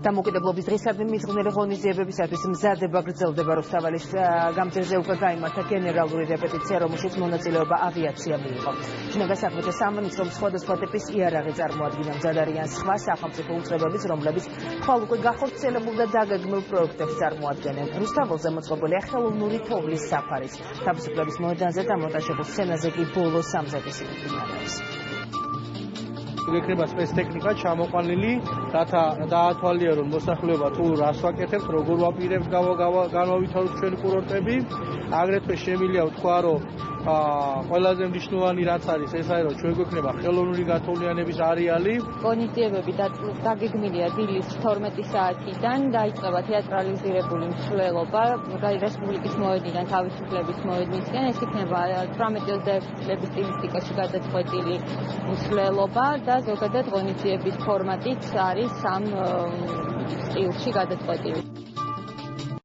დამოუკიდებლობის დღისადმი მიღწეული ღონისძიებებისათვის მზადება გრძელდება. რუსთაველის გამზირზე უკვე გაიმართა გენერალური რეპეტიცია, რომელშიც მონაწილეობა ავიაცია მიიღო. შინაგან საქმეთა სამინისტრომ სხვადასხვა ტიპის იარაღი წარმოადგინა. მზად არიან სხვა სახელმწიფო უწყებებიც, რომლებიც ხვალ უკვე გახორციელებულ და დაგეგმილ პროექტებს წარმოადგენენ. რუსთაველზე მოწყობილია ხელოვნური თოვლის საფარის. თავისუფლების მოედანზე დამონტაჟებულ სცენაზე კი ბოლო სამზადისი მიმდინარეობს. იქნება სპეცტექნიკა ჩამოყვანილი, რათა დაათვალიერონ მოსახლეობა თუ რას ვაკეთებთ, როგორ ვაპირებთ განავითაროთ ჩვენი კურორტები. აგრეთვე შემიძლია ვთქვა, რომ ყველაზე მნიშვნელოვანი რაც არის ეს არის, რომ ჩვენ გვექნება ხელოვნური გათოვლიანების არეალი. ღონისძიებები დაგეგმილია დილის 12 საათიდან, დაიწყება თეატრალიზირებული მსვლელობა რესპუბლიკის მოედნიდან თავისუფლების მოედნისკენ. ეს იქნება 18 წლების სტილისტიკაში გადაწყვეტილი მსვლელობა და ზოგადად ღონისძიების ფორმატიც არის ამ სტილში გადაწყვეტილი.